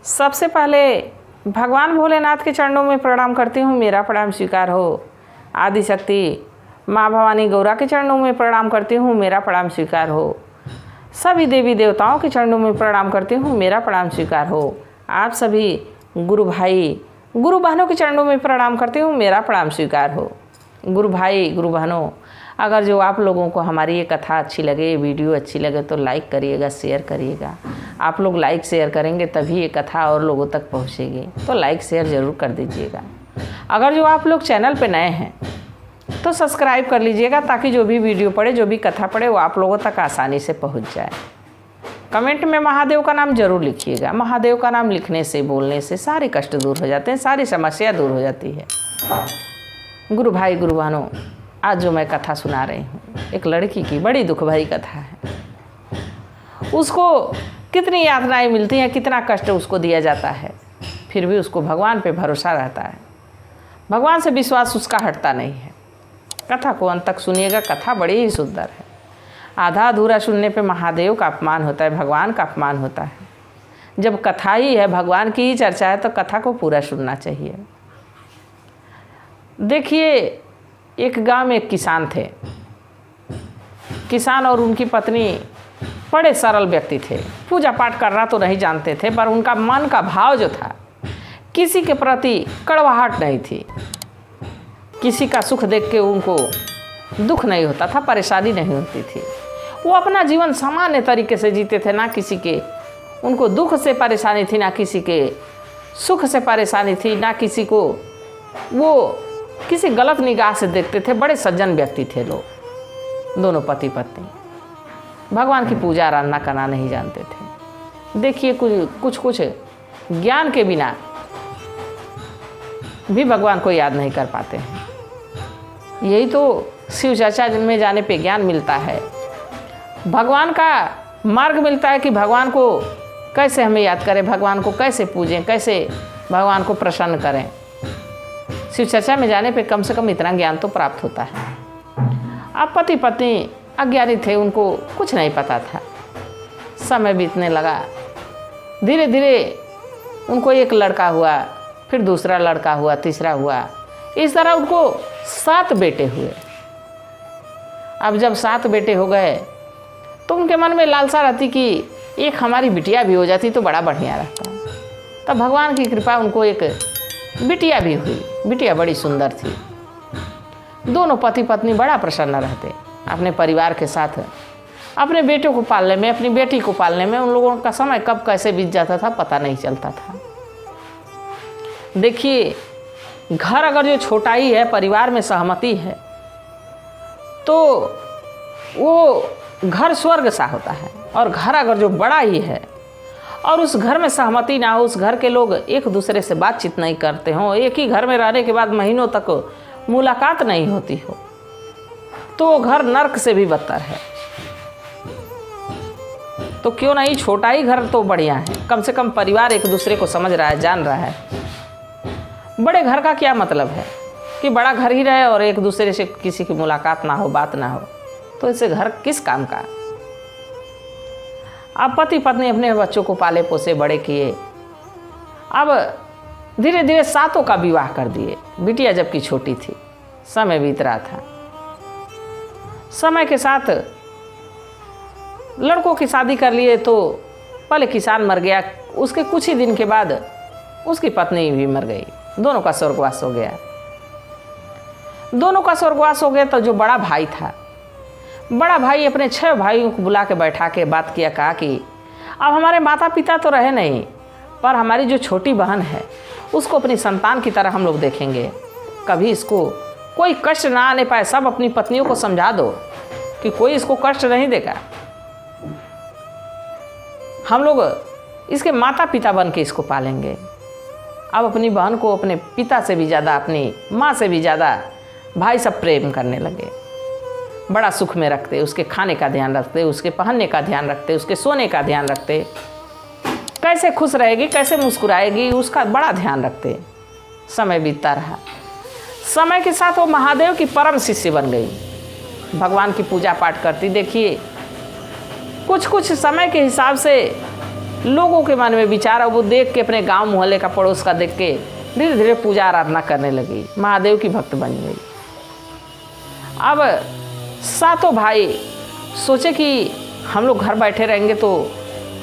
सबसे पहले भगवान भोलेनाथ के चरणों में प्रणाम करती हूँ, मेरा प्रणाम स्वीकार हो। आदिशक्ति माँ भवानी गौरा के चरणों में प्रणाम करती हूँ, मेरा प्रणाम स्वीकार हो। सभी देवी देवताओं के चरणों में प्रणाम करती हूँ, मेरा प्रणाम स्वीकार हो। आप सभी गुरु भाई गुरु बहनों के चरणों में प्रणाम करती हूँ, मेरा प्रणाम स्वीकार हो। गुरु भाई गुरु बहनों, अगर जो आप लोगों को हमारी ये कथा अच्छी लगे, वीडियो अच्छी लगे तो लाइक करिएगा, शेयर करिएगा। आप लोग लाइक शेयर करेंगे तभी ये कथा और लोगों तक पहुँचेगी, तो लाइक शेयर ज़रूर कर दीजिएगा। अगर जो आप लोग चैनल पे नए हैं तो सब्सक्राइब कर लीजिएगा, ताकि जो भी वीडियो पड़े, जो भी कथा पड़े, वो आप लोगों तक आसानी से पहुँच जाए। कमेंट में महादेव का नाम जरूर लिखिएगा। महादेव का नाम लिखने से, बोलने से सारे कष्ट दूर हो जाते हैं, सारी समस्या दूर हो जाती है। गुरु भाई गुरु बहनों, आज जो मैं कथा सुना रही हूँ, एक लड़की की बड़ी दुख भरी कथा है। उसको कितनी यातनाएं मिलती हैं, कितना कष्ट उसको दिया जाता है, फिर भी उसको भगवान पे भरोसा रहता है। भगवान से विश्वास उसका हटता नहीं है। कथा को अंत तक सुनिएगा, कथा बड़ी ही सुंदर है। आधा अधूरा सुनने पे महादेव का अपमान होता है, भगवान का अपमान होता है। जब कथा ही है, भगवान की ही चर्चा है, तो कथा को पूरा सुनना चाहिए। देखिए, एक गांव में एक किसान थे। किसान और उनकी पत्नी बड़े सरल व्यक्ति थे। पूजा पाठ करना तो नहीं जानते थे, पर उनका मन का भाव जो था, किसी के प्रति कड़वाहट नहीं थी। किसी का सुख देख के उनको दुख नहीं होता था, परेशानी नहीं होती थी। वो अपना जीवन सामान्य तरीके से जीते थे, ना किसी के उनको दुख से परेशानी थी, ना किसी के सुख से परेशानी थी, ना किसी को वो किसी गलत निगाह से देखते थे। बड़े सज्जन व्यक्ति थे लोग, दोनों पति पत्नी। भगवान की पूजा आराधना करना नहीं जानते थे। देखिए, कुछ ज्ञान के बिना भी भगवान को याद नहीं कर पाते हैं। यही तो शिव चर्चा में जाने पे ज्ञान मिलता है, भगवान का मार्ग मिलता है कि भगवान को कैसे हमें याद करें, भगवान को कैसे पूजें, कैसे भगवान को प्रसन्न करें। शिव चर्चा में जाने पे कम से कम इतना ज्ञान तो प्राप्त होता है। अब पति पत्नी अज्ञानी थे, उनको कुछ नहीं पता था। समय बीतने लगा, धीरे धीरे उनको एक लड़का हुआ, फिर दूसरा लड़का हुआ, तीसरा हुआ। इस तरह उनको 7 बेटे हुए। अब जब 7 बेटे हो गए तो उनके मन में लालसा रहती कि एक हमारी बिटिया भी हो जाती तो बड़ा बढ़िया रहता। तब भगवान की कृपा उनको एक बिटिया भी हुई। बिटिया बड़ी सुंदर थी। दोनों पति पत्नी बड़ा प्रसन्न रहते अपने परिवार के साथ। अपने बेटों को पालने में, अपनी बेटी को पालने में उन लोगों का समय कब कैसे बीत जाता था पता नहीं चलता था। देखिए, घर अगर जो छोटा ही है, परिवार में सहमति है, तो वो घर स्वर्ग सा होता है। और घर अगर जो बड़ा ही है और उस घर में सहमति ना हो, उस घर के लोग एक दूसरे से बातचीत नहीं करते हों, एक ही घर में रहने के बाद महीनों तक मुलाकात नहीं होती हो, तो वो घर नर्क से भी बदतर है। तो क्यों नहीं, छोटा ही घर तो बढ़िया है। कम से कम परिवार एक दूसरे को समझ रहा है, जान रहा है। बड़े घर का क्या मतलब है कि बड़ा घर ही रहे और एक दूसरे से किसी की मुलाकात ना हो, बात ना हो, तो इससे घर किस काम का। अब पति पत्नी अपने बच्चों को पाले पोसे बड़े किए। अब धीरे धीरे 7 का विवाह कर दिए। बिटिया जबकि छोटी थी। समय बीत रहा था। समय के साथ लड़कों की शादी कर लिए तो पहले किसान मर गया, उसके कुछ ही दिन के बाद उसकी पत्नी भी मर गई। दोनों का स्वर्गवास हो गया। दोनों का स्वर्गवास हो गया तो जो बड़ा भाई था, बड़ा भाई अपने 6 भाइयों को बुला के बैठा के बात किया, कहा कि अब हमारे माता पिता तो रहे नहीं, पर हमारी जो छोटी बहन है उसको अपनी संतान की तरह हम लोग देखेंगे। कभी इसको कोई कष्ट ना आने पाए। सब अपनी पत्नियों को समझा दो कि कोई इसको कष्ट नहीं देगा। हम लोग इसके माता पिता बन के इसको पालेंगे। अब अपनी बहन को अपने पिता से भी ज़्यादा, अपनी माँ से भी ज़्यादा भाई सब प्रेम करने लगे। बड़ा सुख में रखते, उसके खाने का ध्यान रखते, उसके पहनने का ध्यान रखते, उसके सोने का ध्यान रखते, कैसे खुश रहेगी, कैसे मुस्कुराएगी, उसका बड़ा ध्यान रखते। समय बीतता रहा। समय के साथ वो महादेव की परम शिष्य बन गई। भगवान की पूजा पाठ करती। देखिए, कुछ समय के हिसाब से लोगों के मन में विचार, वो देख के अपने गांव मोहल्ले का पड़ोस का देख के धीरे धीरे पूजा आराधना करने लगी, महादेव की भक्त बन गई। अब सातों भाई सोचे कि हम लोग घर बैठे रहेंगे तो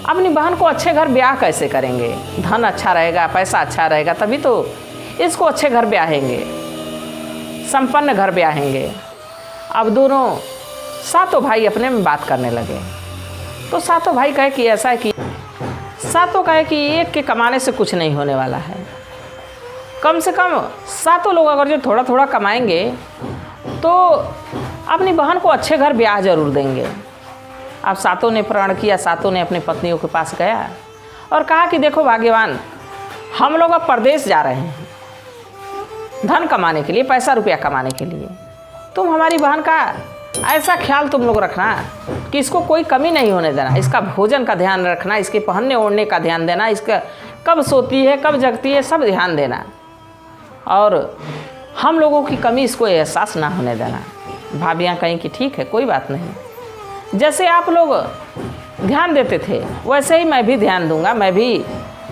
अपनी बहन को अच्छे घर ब्याह कैसे करेंगे, धन अच्छा रहेगा, पैसा अच्छा रहेगा, तभी तो इसको अच्छे घर ब्याहेंगे, संपन्न घर ब्याहेंगे। अब दोनों सातों भाई अपने में बात करने लगे। तो सातों भाई कहे कि ऐसा है कि सातों कहे कि एक के कमाने से कुछ नहीं होने वाला है, कम से कम सातों लोग अगर जो थोड़ा थोड़ा कमाएंगे तो अपनी बहन को अच्छे घर ब्याह जरूर देंगे। अब सातों ने प्रण किया, सातों ने अपनी पत्नियों के पास गया और कहा कि देखो भाग्यवान, हम लोग अब परदेश जा रहे हैं धन कमाने के लिए, पैसा रुपया कमाने के लिए। तुम हमारी बहन का ऐसा ख्याल तुम लोग रखना कि इसको कोई कमी नहीं होने देना, इसका भोजन का ध्यान रखना, इसके पहनने ओढ़ने का ध्यान देना, इसका कब सोती है कब जगती है सब ध्यान देना, और हम लोगों की कमी इसको एहसास ना होने देना। भाभियाँ कहीं कि ठीक है, कोई बात नहीं, जैसे आप लोग ध्यान देते थे वैसे ही मैं भी ध्यान दूंगा, मैं भी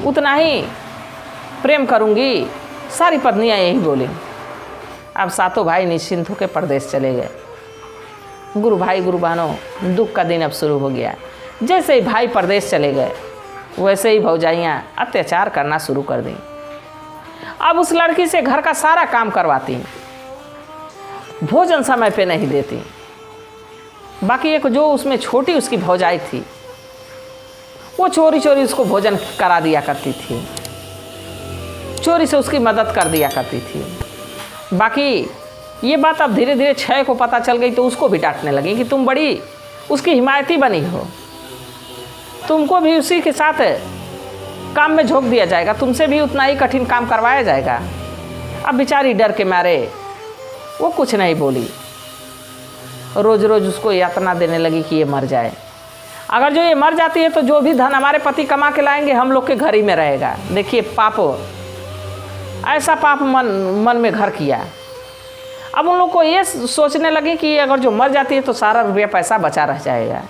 उतना ही प्रेम करूंगी। सारी पत्नियां यही बोली। अब सातों भाई निश्चिंत होकर परदेश चले गए। गुरु भाई गुरु बहनों, दुख का दिन अब शुरू हो गया। जैसे ही भाई परदेश चले गए वैसे ही भौजाइयाँ अत्याचार करना शुरू कर दी। अब उस लड़की से घर का सारा काम करवाती, भोजन समय पे नहीं देती। बाकी एक जो उसमें छोटी उसकी भौजाई थी वो चोरी चोरी उसको भोजन करा दिया करती थी, चोरी से उसकी मदद कर दिया करती थी। बाकी ये बात अब धीरे धीरे छह को पता चल गई तो उसको भी डांटने लगी कि तुम बड़ी उसकी हिमायती बनी हो, तुमको भी उसी के साथ काम में झोंक दिया जाएगा, तुमसे भी उतना ही कठिन काम करवाया जाएगा। अब बेचारी डर के मारे वो कुछ नहीं बोली, रोज़ रोज़ उसको यातना देने लगी कि ये मर जाए। अगर जो ये मर जाती है तो जो भी धन हमारे पति कमा के लाएंगे हम लोग के घर ही में रहेगा। देखिए पाप, ऐसा पाप मन में घर किया। अब उन लोग को ये सोचने लगे कि अगर जो मर जाती है तो सारा रुपया पैसा बचा रह जाएगा।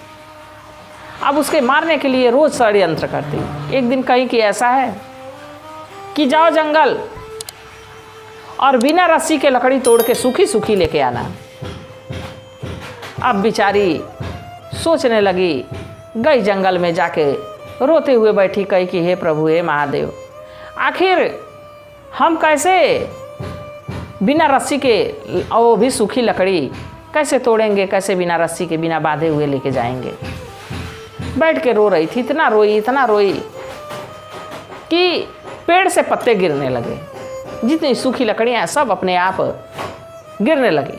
अब उसके मारने के लिए रोज़ षड्यंत्र करती। एक दिन कहीं कि ऐसा है कि जाओ जंगल और बिना रस्सी के लकड़ी तोड़ के सूखी सूखी लेके आना। अब बेचारी सोचने लगी, गई जंगल में जाके रोते हुए बैठी, कही कि हे प्रभु हे महादेव, आखिर हम कैसे बिना रस्सी के और वो भी सूखी लकड़ी कैसे तोड़ेंगे, कैसे बिना रस्सी के बिना बांधे हुए लेके जाएंगे। बैठ के रो रही थी, इतना रोई कि पेड़ से पत्ते गिरने लगे, जितनी सूखी लकड़ियाँ सब अपने आप गिरने लगी।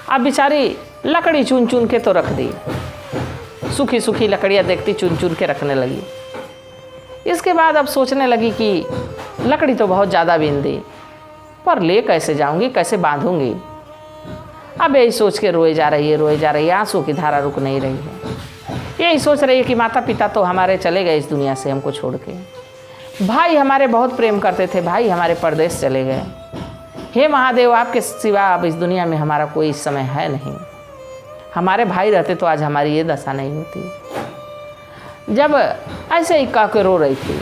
अब बेचारी लकड़ी चुन चुन के तो रख दी, सूखी सूखी लकड़ियाँ देखती चुन चुन के रखने लगी। इसके बाद अब सोचने लगी कि लकड़ी तो बहुत ज़्यादा बीन दी, पर ले कैसे जाऊंगी, कैसे बांधूंगी। अब यही सोच के रोए जा रही है, आंसू की धारा रुक नहीं रही है। यही सोच रही है कि माता पिता तो हमारे चले गए इस दुनिया से हमको छोड़ के, भाई हमारे बहुत प्रेम करते थे, भाई हमारे परदेश चले गए। हे महादेव, आपके सिवा अब इस दुनिया में हमारा कोई इस समय है नहीं। हमारे भाई रहते तो आज हमारी ये दशा नहीं होती। जब ऐसे ही कह के रो रही थी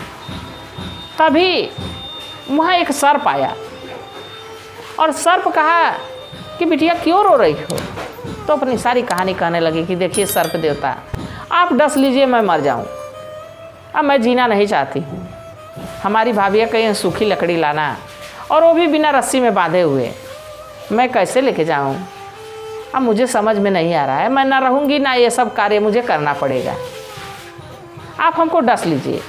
तभी वहाँ एक सर्प आया और सर्प कहा कि बिटिया क्यों रो रही हो। तो अपनी सारी कहानी कहने लगी कि देखिए सर्प देवता, आप डस लीजिए, मैं मर जाऊँ, अब मैं जीना नहीं चाहती हूँ। हमारी भाभिया कहीं सूखी लकड़ी लाना और वो भी बिना रस्सी में बांधे हुए, मैं कैसे लेके जाऊँ। अब मुझे समझ में नहीं आ रहा है, मैं ना रहूँगी ना ये सब कार्य मुझे करना पड़ेगा। आप हमको डस लीजिए।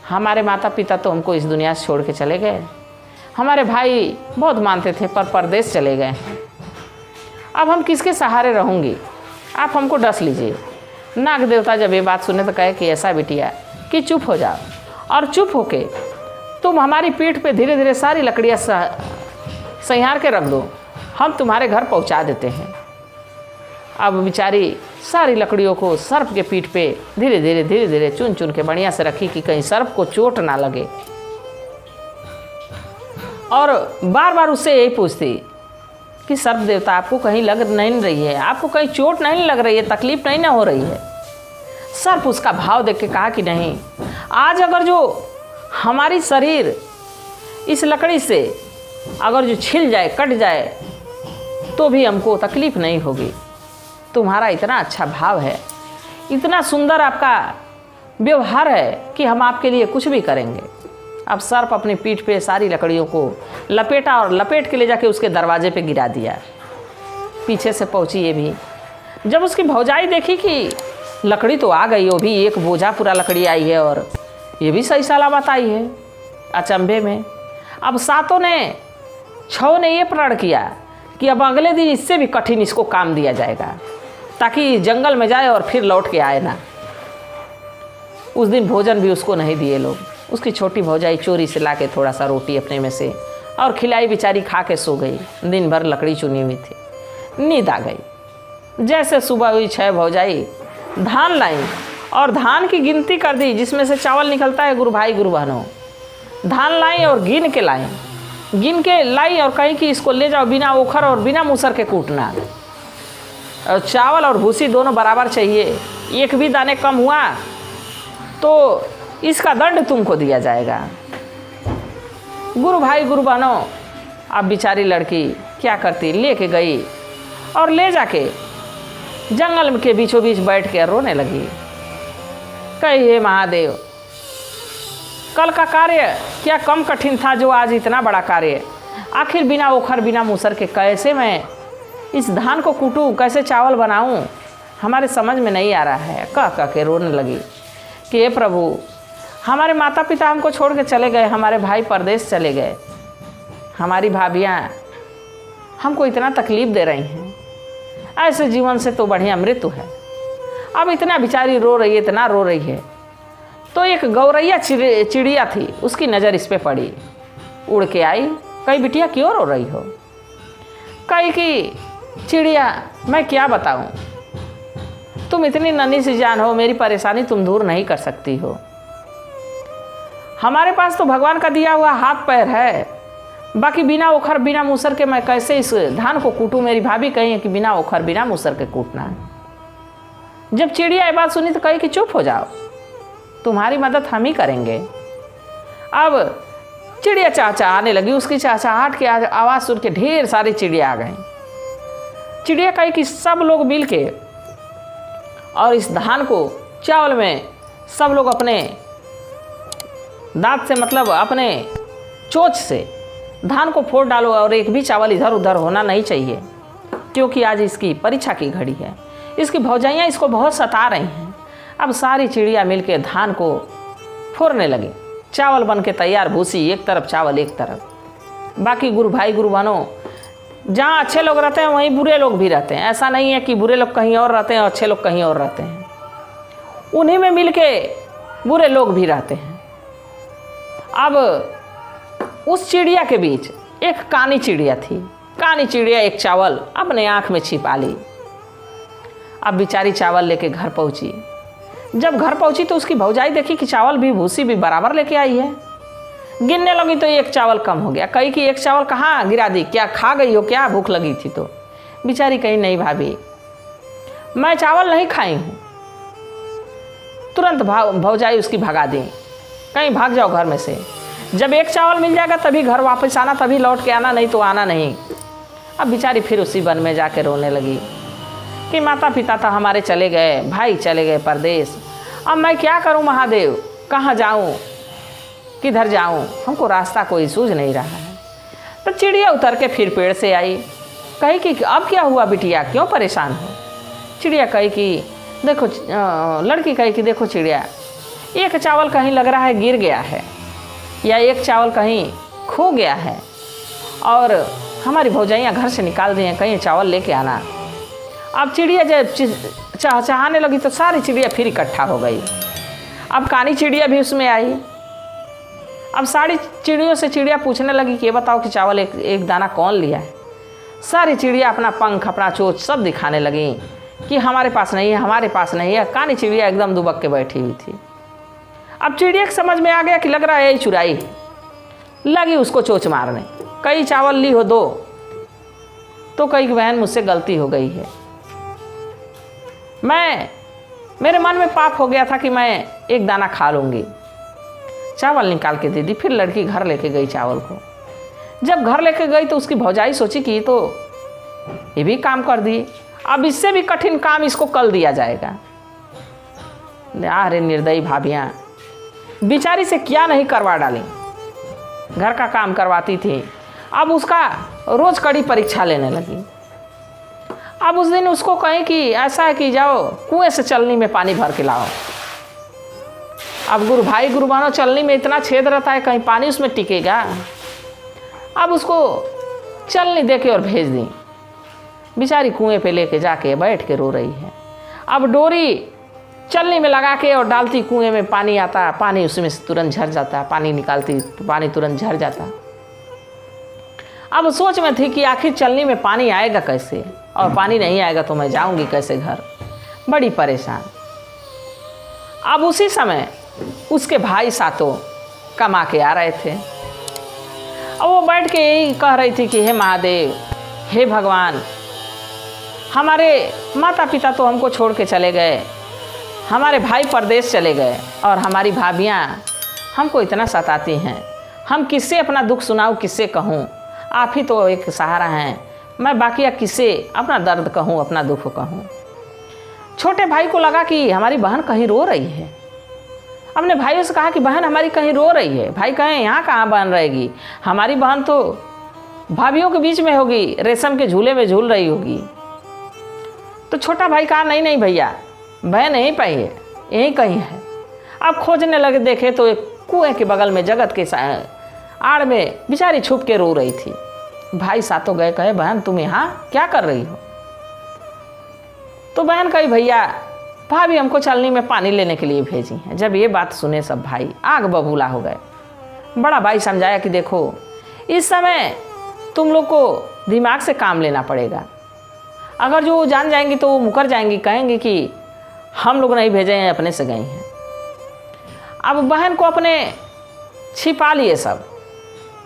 हमारे माता पिता तो हमको इस दुनिया से छोड़ के चले गए, हमारे भाई बहुत मानते थे पर परदेश चले गए, अब हम किसके सहारे रहूँगी, आप हमको डस लीजिए। नाग देवता जब ये बात सुने तो कहे कि ऐसा बिटिया कि चुप हो जाओ, और चुप होके तुम हमारी पीठ पे धीरे धीरे सारी लकड़ियाँ संहार के रख दो, हम तुम्हारे घर पहुँचा देते हैं। अब बेचारी सारी लकड़ियों को सर्प के पीठ पे धीरे धीरे चुन चुन के बढ़िया से रखी कि कहीं सर्प को चोट ना लगे, और बार बार उससे यही पूछती कि सर्प देवता आपको कहीं लग नहीं रही है, आपको कहीं चोट नहीं लग रही है, तकलीफ नहीं ना हो रही है। सर्प उसका भाव देख के कहा कि नहीं, आज अगर जो हमारी शरीर इस लकड़ी से अगर जो छिल जाए, कट जाए, तो भी हमको तकलीफ नहीं होगी। तुम्हारा इतना अच्छा भाव है, इतना सुंदर आपका व्यवहार है कि हम आपके लिए कुछ भी करेंगे। अब सर्प अपनी पीठ पे सारी लकड़ियों को लपेटा और लपेट के ले जाके उसके दरवाजे पे गिरा दिया। पीछे से पहुंची ये भी। जब उसकी भौजाई देखी कि लकड़ी तो आ गई, वो भी एक बोझा पूरा लकड़ी आई है और ये भी सही सलामत आई है, अचंभे में। अब सातों ने, छओं ने ये प्रण किया कि अब अगले दिन इससे भी कठिन इसको काम दिया जाएगा, ताकि जंगल में जाए और फिर लौट के आए ना। उस दिन भोजन भी उसको नहीं दिए लोग। उसकी छोटी भौजाई चोरी से लाके थोड़ा सा रोटी अपने में से और खिलाई, बेचारी खा के सो गई। दिन भर लकड़ी चुनी हुई थी, नींद आ गई। जैसे सुबह हुई 6 भौजाई धान लाई और धान की गिनती कर दी, जिसमें से चावल निकलता है। गुरु भाई गुरु बहनों, धान लाई और गिन के लाई, गिन के लाई और कहीं कि इसको ले जाओ, बिना ओखर और बिना मूसर के कूटना। और चावल और भूसी दोनों बराबर चाहिए, एक भी दाने कम हुआ तो इसका दंड तुमको दिया जाएगा। गुरु भाई गुरु बहनों, अब बेचारी लड़की क्या करती, लेके गई और ले जाके जंगल के बीचों बीच बैठ के रोने लगी। कही, हे महादेव, कल का कार्य क्या कम कठिन था जो आज इतना बड़ा कार्य। आखिर बिना ओखर बिना मूसर के कैसे मैं इस धान को कूटूं, कैसे चावल बनाऊं, हमारे समझ में नहीं आ रहा है। कह के रोने लगी कि हे प्रभु, हमारे माता पिता हमको छोड़ के चले गए, हमारे भाई परदेश चले गए, हमारी भाभियाँ हमको इतना तकलीफ़ दे रही हैं, ऐसे जीवन से तो बढ़िया मृत्यु है। अब इतना बेचारी रो रही है, इतना रो रही है। तो एक गौरैया चिड़िया थी, उसकी नज़र इस पे पड़ी, उड़ के आई। कही, बिटिया क्यों रो रही हो? कही कि चिड़िया, मैं क्या बताऊं, तुम इतनी नन्ही सी जान हो, मेरी परेशानी तुम दूर नहीं कर सकती हो। हमारे पास तो भगवान का दिया हुआ हाथ पैर है, बाकी बिना ओखर बिना मूसर के मैं कैसे इस धान को कूटूं। मेरी भाभी कही है कि बिना ओखर बिना मूसर के कूटना है। जब चिड़िया ये बात सुनी तो कही कि चुप हो जाओ, तुम्हारी मदद हम ही करेंगे। अब चिड़िया चहचहाने लगी। उसकी चहचहाहट की आवाज़ सुन के ढेर सारी चिड़िया आ गई। चिड़िया कही कि सब लोग मिल के और इस धान को चावल में सब लोग अपने दांत से, मतलब अपने चोंच से धान को फोड़ डालो और एक भी चावल इधर उधर होना नहीं चाहिए, क्योंकि आज इसकी परीक्षा की घड़ी है। इसकी भौजाइयाँ इसको बहुत सता रही हैं। अब सारी चिड़िया मिलके धान को फोड़ने लगी। चावल बन के तैयार, भूसी एक तरफ, चावल एक तरफ। बाकी गुरु भाई गुरु बहनों, जहाँ अच्छे लोग रहते हैं वहीं बुरे लोग भी रहते हैं। ऐसा नहीं है कि बुरे लोग कहीं और रहते हैं और अच्छे लोग कहीं और रहते हैं, उन्हीं में मिलके बुरे लोग भी रहते हैं। अब उस चिड़िया के बीच एक कानी चिड़िया थी। कानी चिड़िया एक चावल अपने आँख में छिपा ली। अब बेचारी चावल लेके घर पहुंची। जब घर पहुंची तो उसकी भौजाई देखी कि चावल भी भूसी भी बराबर लेके आई है। गिनने लगी तो एक चावल कम हो गया। कही कि एक चावल कहाँ गिरा दी, क्या खा गई हो क्या, भूख लगी थी तो? बेचारी कही, नहीं भाभी, मैं चावल नहीं खाई हूँ। तुरंत भौजाई उसकी भगा दी, कहीं भाग जाओ घर में से। जब एक चावल मिल जाएगा तभी घर वापस आना, तभी लौट के आना, नहीं तो आना नहीं। अब बेचारी फिर उसी वन में जाके रोने लगी कि माता पिता तो हमारे चले गए, भाई चले गए परदेश, अब मैं क्या करूं महादेव, कहाँ जाऊं, किधर जाऊं, हमको रास्ता कोई सूझ नहीं रहा है। तो चिड़िया उतर के फिर पेड़ से आई। कही कि अब क्या हुआ बिटिया, क्यों परेशान हो? चिड़िया कही कि देखो, लड़की कही कि देखो चिड़िया, एक चावल कहीं लग रहा है गिर गया है, या एक चावल कहीं खो गया है, और हमारी भौजाइयाँ घर से निकाल दी हैं, कहीं चावल लेके आना। अब चिड़िया जब चहचहाने लगी तो सारी चिड़िया फिर इकट्ठा हो गई। अब कानी चिड़िया भी उसमें आई। अब सारी चिड़ियों से चिड़िया पूछने लगी कि ये बताओ कि चावल एक दाना कौन लिया है? सारी चिड़िया अपना पंख, अपना चोंच सब दिखाने लगी कि हमारे पास नहीं है, हमारे पास नहीं है। कानी चिड़िया एकदम दुबक के बैठी हुई थी। अब चिड़िया को समझ में आ गया कि लग रहा है यही चुराई, लगी उसको चोंच मारने। कई चावल ली हो दो, तो कई बहन मुझसे गलती हो गई है, मैं मेरे मन में पाप हो गया था कि मैं एक दाना खा लूँगी। चावल निकाल के दे दी। फिर लड़की घर लेके गई चावल को। जब घर लेके गई तो उसकी भौजाई सोची कि ये भी काम कर दिए, अब इससे भी कठिन काम इसको कल दिया जाएगा। अरे निर्दयी भाभियाँ, बेचारी से क्या नहीं करवा डाली, घर का काम करवाती थी, अब उसका रोज कड़ी परीक्षा लेने लगी। अब उस दिन उसको कहें कि ऐसा है कि जाओ कुएं से चलनी में पानी भर के लाओ। अब गुरु मानो चलनी में इतना छेद रहता है, कहीं पानी उसमें टिकेगा। अब उसको चलनी दे के और भेज दी। बेचारी कुएं पे लेके जाके बैठ के रो रही है। अब डोरी चलनी में लगा के और डालती, कुएं में पानी आता, पानी उसमें से तुरंत झर जाता, पानी निकालती, पानी तुरंत झर जाता। अब सोच में थी कि आखिर चलनी में पानी आएगा कैसे, और पानी नहीं आएगा तो मैं जाऊंगी कैसे घर, बड़ी परेशान। अब उसी समय उसके भाई सातों कमा के आ रहे थे। अब वो बैठ के यही कह रही थी कि हे महादेव, हे भगवान, हमारे माता पिता तो हमको छोड़ के चले गए, हमारे भाई परदेश चले गए, और हमारी भाभियाँ हमको इतना सताती हैं। हम किससे अपना दुख सुनाऊँ, किससे कहूँ? आप ही तो एक सहारा हैं। मैं बाकी किससे अपना दर्द कहूँ, अपना दुख कहूँ? छोटे भाई को लगा कि हमारी बहन कहीं रो रही है। अपने भाइयों से कहा कि बहन हमारी कहीं रो रही है। भाई कहें यहाँ कहाँ बहन रहेगी, हमारी बहन तो भाभियों के बीच में होगी, रेशम के झूले में झूल रही होगी। तो छोटा भाई कहा नहीं भैया, बहन यहीं पाई है, यहीं कहीं है। अब खोजने लगे, देखे तो एक कुएं के बगल में जगत के आड़ में बेचारी छुप के रो रही थी। भाई सातों गए, कहे बहन तुम यहाँ क्या कर रही हो? तो बहन कही भैया भाभी हमको चलनी में पानी लेने के लिए भेजी है। जब ये बात सुने सब भाई आग बबूला हो गए। बड़ा भाई समझाया कि देखो इस समय तुम लोग को दिमाग से काम लेना पड़ेगा। अगर जो जान जाएंगी तो वो मुकर जाएंगी, कहेंगे कि हम लोग नहीं भेजे हैं, अपने से गई हैं। अब बहन को अपने छिपा लिए सब,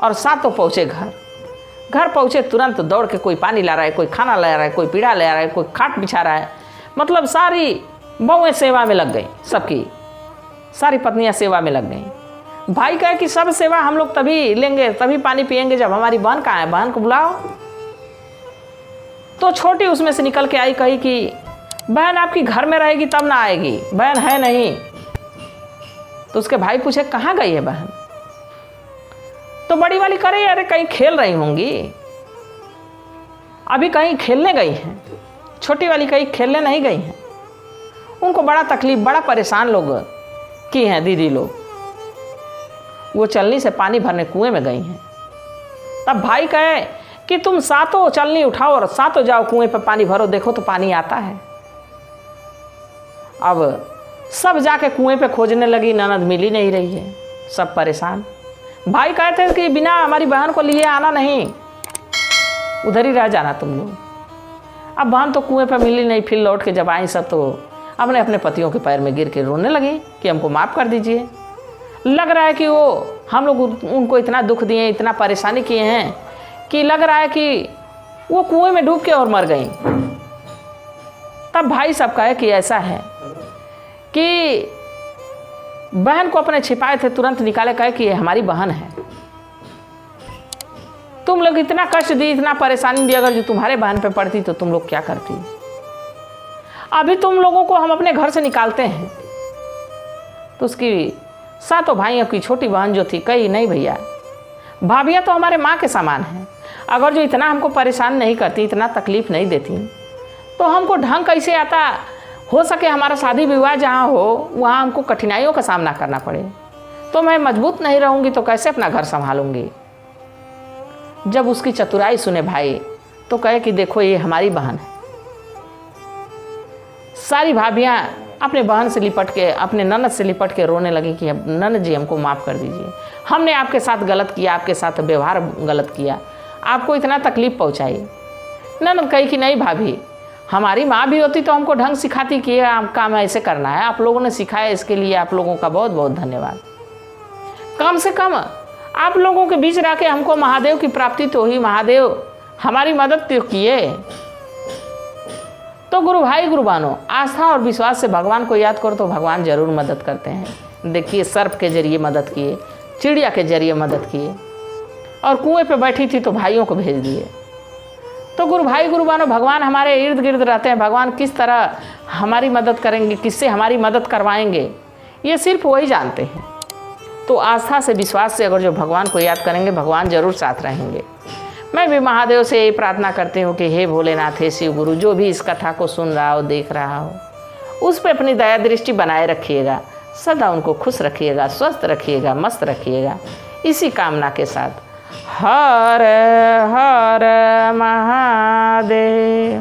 और सातों पहुँचे घर पहुँचे, तुरंत दौड़ के कोई पानी ला रहा है, कोई खाना ला रहा है, कोई पीड़ा ले रहा है, कोई खाट बिछा रहा है। मतलब सारी बहुएं सेवा में लग गई, सबकी सारी पत्नियां सेवा में लग गई। भाई कहे कि सब सेवा हम लोग तभी लेंगे, तभी पानी पिएंगे जब हमारी बहन कहाँ है, बहन को बुलाओ। तो छोटी उसमें से निकल के आई, कही कि बहन आपकी घर में रहेगी तब ना आएगी, बहन है नहीं। तो उसके भाई पूछे कहाँ गई है बहन? तो बड़ी वाली करे अरे कहीं खेल रही होंगी, अभी कहीं खेलने गई हैं। छोटी वाली कहीं खेलने नहीं गई हैं। उनको बड़ा तकलीफ, बड़ा परेशान लोग की हैं दीदी लोग। वो चलनी से पानी भरने कुएं में गई हैं। तब भाई कहे कि तुम सातों चलनी उठाओ और सातों जाओ कुएं पे पानी भरो, देखो तो पानी आता है। अब सब जाके कुएं पे खोजने लगी, ननद मिल ही नहीं रही है, सब परेशान। भाई कहते थे कि बिना हमारी बहन को लिए आना नहीं, उधर ही रह जाना तुम लोग। अब बहन तो कुएं पे मिली नहीं। फिर लौट के जब आई सब तो अपने अपने पतियों के पैर में गिर के रोने लगी कि हमको माफ़ कर दीजिए। लग रहा है कि वो हम लोग उनको इतना दुख दिए, इतना परेशानी किए हैं कि लग रहा है कि वो कुएं में डूब के और मर गई। तब भाई सब कहे कि ऐसा है कि बहन को अपने छिपाए थे, तुरंत निकाले, कहे कि ये हमारी बहन है। तुम लोग इतना कष्ट दी, इतना परेशानी दी, अगर जो तुम्हारे बहन पे पड़ती तो तुम लोग क्या करती? अभी तुम लोगों को हम अपने घर से निकालते हैं। तो उसकी सातों भाइयों की छोटी बहन जो थी कही नहीं भैया, भाभियाँ तो हमारे माँ के समान हैं, अगर जो इतना हमको परेशान नहीं करती, इतना तकलीफ़ नहीं देती, तो हमको ढंग कैसे आता? हो सके हमारा शादी विवाह जहाँ हो वहाँ हमको कठिनाइयों का सामना करना पड़े, तो मैं मजबूत नहीं रहूँगी तो कैसे अपना घर संभालूँगी? जब उसकी चतुराई सुने भाई तो कहे कि देखो ये हमारी बहन है। सारी भाभियाँ अपने बहन से लिपट के, अपने ननद से लिपट के रोने लगी कि ननद जी हमको माफ़ कर दीजिए, हमने आपके साथ गलत किया, आपके साथ व्यवहार गलत किया, आपको इतना तकलीफ़ पहुँचाई। ननद कही कि नहीं भाभी, हमारी माँ भी होती तो हमको ढंग सिखाती कि ये काम ऐसे करना है, आप लोगों ने सिखाया, इसके लिए आप लोगों का बहुत बहुत धन्यवाद। कम से कम आप लोगों के बीच रह के हमको महादेव की प्राप्ति तो हुई, महादेव हमारी मदद तो किए। तो गुरु भाई गुरु बहनों, आस्था और विश्वास से भगवान को याद करो तो भगवान जरूर मदद करते हैं। देखिए, सर्प के जरिए मदद किए, चिड़िया के जरिए मदद किए, और कुएं पे बैठी थी तो भाइयों को भेज दिए। तो गुरु भाई गुरु बहनों, भगवान हमारे इर्द गिर्द रहते हैं। भगवान किस तरह हमारी मदद करेंगे, किससे हमारी मदद करवाएंगे, ये सिर्फ वही जानते हैं। तो आस्था से विश्वास से अगर जो भगवान को याद करेंगे, भगवान जरूर साथ रहेंगे। मैं भी महादेव से यही प्रार्थना करती हूँ कि हे भोलेनाथ, हे शिव गुरु, जो भी इस कथा को सुन रहा हो, देख रहा हो, उस पर अपनी दया दृष्टि बनाए रखिएगा। सदा उनको खुश रखिएगा, स्वस्थ रखिएगा, मस्त रखिएगा। इसी कामना के साथ हर हर महादेव।